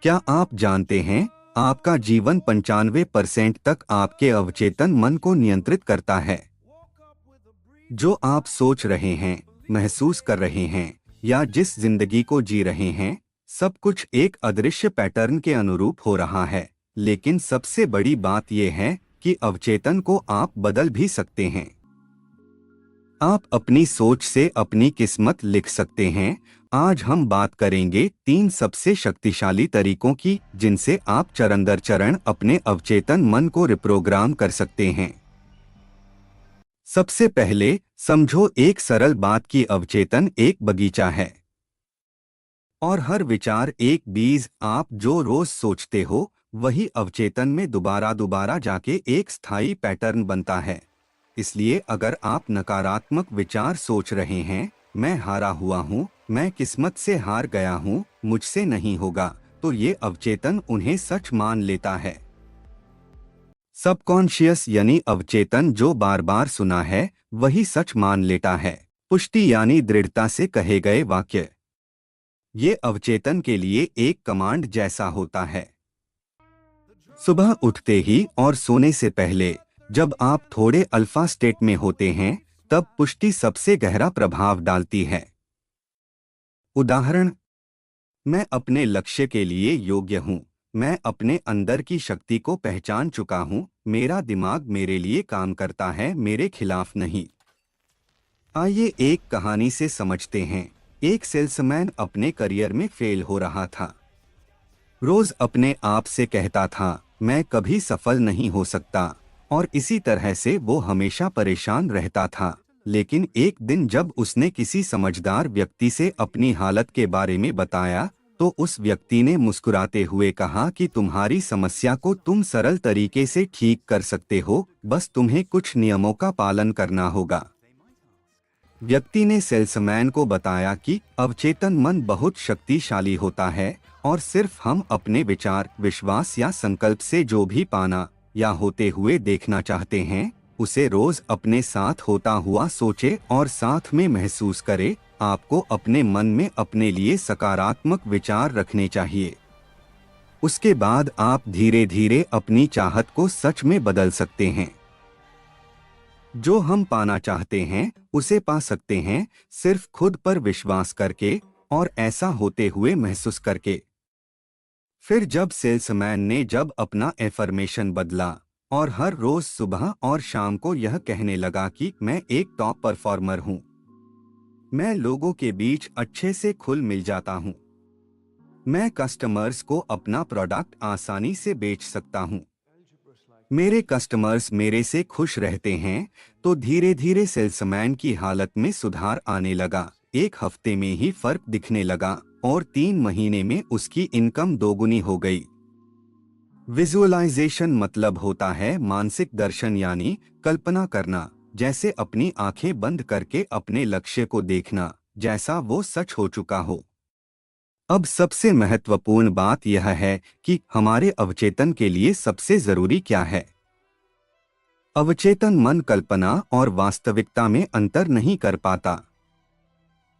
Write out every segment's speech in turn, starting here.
क्या आप जानते हैं, आपका जीवन 95% तक आपके अवचेतन मन को नियंत्रित करता है। जो आप सोच रहे हैं, महसूस कर रहे हैं या जिस जिंदगी को जी रहे हैं, सब कुछ एक अदृश्य पैटर्न के अनुरूप हो रहा है। लेकिन सबसे बड़ी बात यह है कि अवचेतन को आप बदल भी सकते हैं। आप अपनी सोच से अपनी किस्मत लिख सकते हैं। आज हम बात करेंगे 3 सबसे शक्तिशाली तरीकों की, जिनसे आप चरण दर चरण अपने अवचेतन मन को रिप्रोग्राम कर सकते हैं। सबसे पहले समझो एक सरल बात की अवचेतन एक बगीचा है और हर विचार एक बीज। आप जो रोज सोचते हो वही अवचेतन में दोबारा दोबारा जाके एक स्थायी पैटर्न बनता है। इसलिए अगर आप नकारात्मक विचार सोच रहे हैं, मैं हारा हुआ हूँ, मैं किस्मत से हार गया हूँ, मुझसे नहीं होगा, तो ये अवचेतन उन्हें सच मान लेता है। सबकॉन्शियस यानी अवचेतन जो बार बार सुना है वही सच मान लेता है। पुष्टि यानी दृढ़ता से कहे गए वाक्य। ये अवचेतन के लिए एक कमांड जैसा होता है। सुबह उठते ही और सोने से पहले जब आप थोड़े अल्फा स्टेट में होते हैं, तब पुष्टि सबसे गहरा प्रभाव डालती है। उदाहरण, मैं अपने लक्ष्य के लिए योग्य हूँ, मैं अपने अंदर की शक्ति को पहचान चुका हूँ, मेरा दिमाग मेरे लिए काम करता है, मेरे खिलाफ नहीं। आइए एक कहानी से समझते हैं। एक सेल्समैन अपने करियर में फेल हो रहा था। रोज अपने आप से कहता था, मैं कभी सफल नहीं हो सकता, और इसी तरह से वो हमेशा परेशान रहता था। लेकिन एक दिन जब उसने किसी समझदार व्यक्ति से अपनी हालत के बारे में बताया, तो उस व्यक्ति ने मुस्कुराते हुए कहा कि तुम्हारी समस्या को तुम सरल तरीके से ठीक कर सकते हो, बस तुम्हें कुछ नियमों का पालन करना होगा। व्यक्ति ने सेल्समैन को बताया कि अवचेतन मन बहुत शक्तिशाली होता है और सिर्फ हम अपने विचार, विश्वास या संकल्प से जो भी पाना या होते हुए देखना चाहते हैं, उसे रोज अपने साथ होता हुआ सोचे और साथ में महसूस करे। आपको अपने मन में अपने लिए सकारात्मक विचार रखने चाहिए। उसके बाद आप धीरे धीरे अपनी चाहत को सच में बदल सकते हैं। जो हम पाना चाहते हैं उसे पा सकते हैं, सिर्फ खुद पर विश्वास करके और ऐसा होते हुए महसूस करके। फिर जब सेल्समैन ने अपना एफर्मेशन बदला और हर रोज सुबह और शाम को यह कहने लगा कि मैं एक टॉप परफॉर्मर हूँ, मैं लोगों के बीच अच्छे से खुल मिल जाता हूँ, मैं कस्टमर्स को अपना प्रोडक्ट आसानी से बेच सकता हूँ, मेरे कस्टमर्स मेरे से खुश रहते हैं, तो धीरे धीरे सेल्समैन की हालत में सुधार आने लगा। एक हफ्ते में ही फर्क दिखने लगा और 3 महीने में उसकी इनकम दोगुनी हो गई। विजुअलाइजेशन मतलब होता है मानसिक दर्शन, यानी कल्पना करना, जैसे अपनी आंखें बंद करके अपने लक्ष्य को देखना जैसा वो सच हो चुका हो। अब सबसे महत्वपूर्ण बात यह है कि हमारे अवचेतन के लिए सबसे जरूरी क्या है। अवचेतन मन कल्पना और वास्तविकता में अंतर नहीं कर पाता।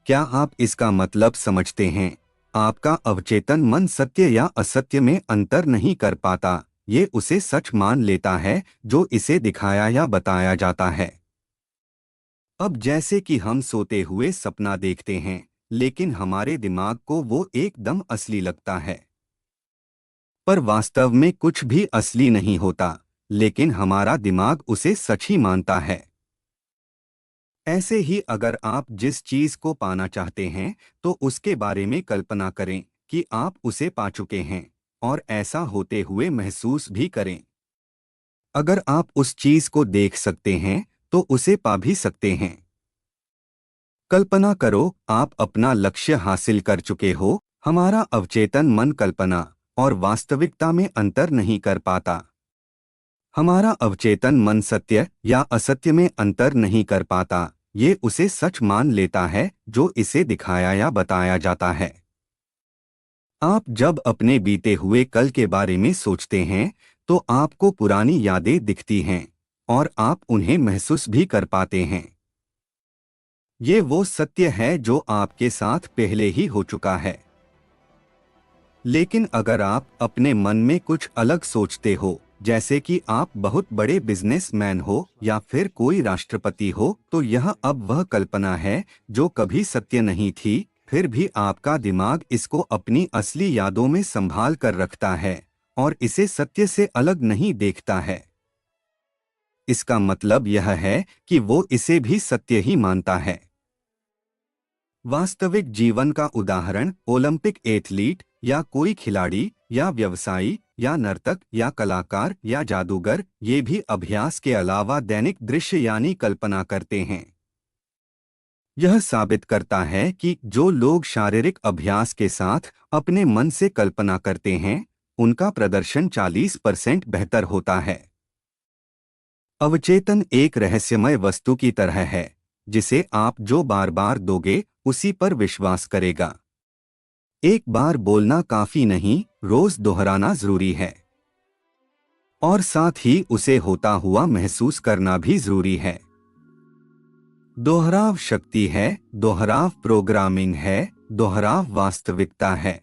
क्या आप इसका मतलब समझते हैं? आपका अवचेतन मन सत्य या असत्य में अंतर नहीं कर पाता, ये उसे सच मान लेता है जो इसे दिखाया या बताया जाता है। अब जैसे कि हम सोते हुए सपना देखते हैं, लेकिन हमारे दिमाग को वो एकदम असली लगता है, पर वास्तव में कुछ भी असली नहीं होता, लेकिन हमारा दिमाग उसे सच ही मानता है। ऐसे ही अगर आप जिस चीज को पाना चाहते हैं, तो उसके बारे में कल्पना करें कि आप उसे पा चुके हैं और ऐसा होते हुए महसूस भी करें। अगर आप उस चीज को देख सकते हैं, तो उसे पा भी सकते हैं। कल्पना करो आप अपना लक्ष्य हासिल कर चुके हो। हमारा अवचेतन मन कल्पना और वास्तविकता में अंतर नहीं कर पाता। हमारा अवचेतन मन सत्य या असत्य में अंतर नहीं कर पाता, ये उसे सच मान लेता है जो इसे दिखाया या बताया जाता है। आप जब अपने बीते हुए कल के बारे में सोचते हैं, तो आपको पुरानी यादें दिखती हैं और आप उन्हें महसूस भी कर पाते हैं। ये वो सत्य है जो आपके साथ पहले ही हो चुका है। लेकिन अगर आप अपने मन में कुछ अलग सोचते हो, जैसे कि आप बहुत बड़े बिजनेसमैन हो या फिर कोई राष्ट्रपति हो, तो यह अब वह कल्पना है जो कभी सत्य नहीं थी। फिर भी आपका दिमाग इसको अपनी असली यादों में संभाल कर रखता है और इसे सत्य से अलग नहीं देखता है। इसका मतलब यह है कि वो इसे भी सत्य ही मानता है। वास्तविक जीवन का उदाहरण ओलंपिक एथलीट या कोई खिलाड़ी या व्यवसायी या नर्तक या कलाकार या जादूगर, ये भी अभ्यास के अलावा दैनिक दृश्य यानी कल्पना करते हैं। यह साबित करता है कि जो लोग शारीरिक अभ्यास के साथ अपने मन से कल्पना करते हैं, उनका प्रदर्शन 40% बेहतर होता है। अवचेतन एक रहस्यमय वस्तु की तरह है, जिसे आप जो बार बार दोगे उसी पर विश्वास करेगा। एक बार बोलना काफी नहीं, रोज दोहराना जरूरी है। और साथ ही उसे होता हुआ महसूस करना भी जरूरी है। दोहराव शक्ति है, दोहराव प्रोग्रामिंग है, दोहराव वास्तविकता है।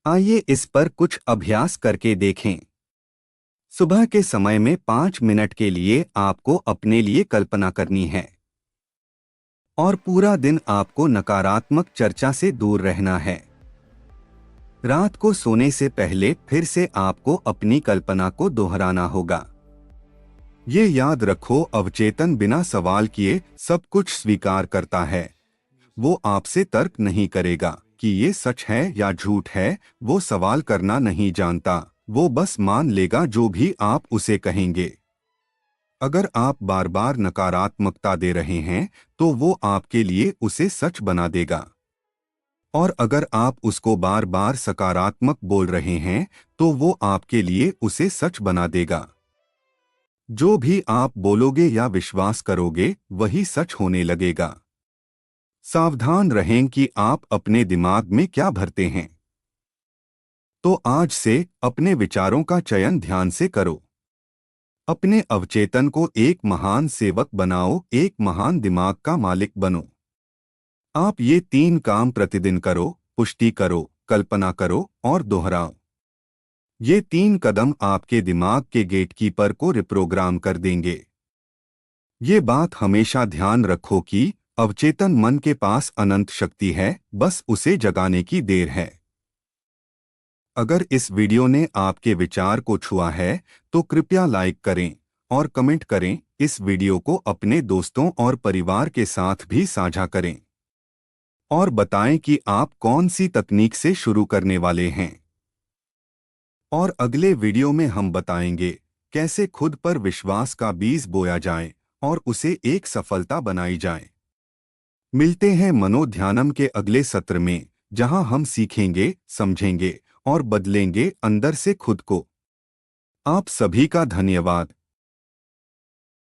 आइए इस पर कुछ अभ्यास करके देखें। सुबह के समय में 5 मिनट के लिए आपको अपने लिए कल्पना करनी है और पूरा दिन आपको नकारात्मक चर्चा से दूर रहना है। रात को सोने से पहले फिर से आपको अपनी कल्पना को दोहराना होगा। ये याद रखो, अवचेतन बिना सवाल किए सब कुछ स्वीकार करता है। वो आपसे तर्क नहीं करेगा कि ये सच है या झूठ है। वो सवाल करना नहीं जानता, वो बस मान लेगा जो भी आप उसे कहेंगे। अगर आप बार बार नकारात्मकता दे रहे हैं, तो वो आपके लिए उसे सच बना देगा। और अगर आप उसको बार बार सकारात्मक बोल रहे हैं, तो वो आपके लिए उसे सच बना देगा। जो भी आप बोलोगे या विश्वास करोगे, वही सच होने लगेगा। सावधान रहें कि आप अपने दिमाग में क्या भरते हैं। तो आज से अपने विचारों का चयन ध्यान से करो। अपने अवचेतन को एक महान सेवक बनाओ, एक महान दिमाग का मालिक बनो। आप ये 3 काम प्रतिदिन करो: पुष्टि करो, कल्पना करो और दोहराओ। ये 3 कदम आपके दिमाग के गेटकीपर को रिप्रोग्राम कर देंगे। ये बात हमेशा ध्यान रखो कि अवचेतन मन के पास अनंत शक्ति है, बस उसे जगाने की देर है। अगर इस वीडियो ने आपके विचार को छुआ है, तो कृपया लाइक करें और कमेंट करें। इस वीडियो को अपने दोस्तों और परिवार के साथ भी साझा करें और बताएं कि आप कौन सी तकनीक से शुरू करने वाले हैं। और अगले वीडियो में हम बताएंगे कैसे खुद पर विश्वास का बीज बोया जाए और उसे एक सफलता बनाई जाए। मिलते हैं मनोध्यानम के अगले सत्र में, जहां हम सीखेंगे, समझेंगे और बदलेंगे अंदर से खुद को। आप सभी का धन्यवाद।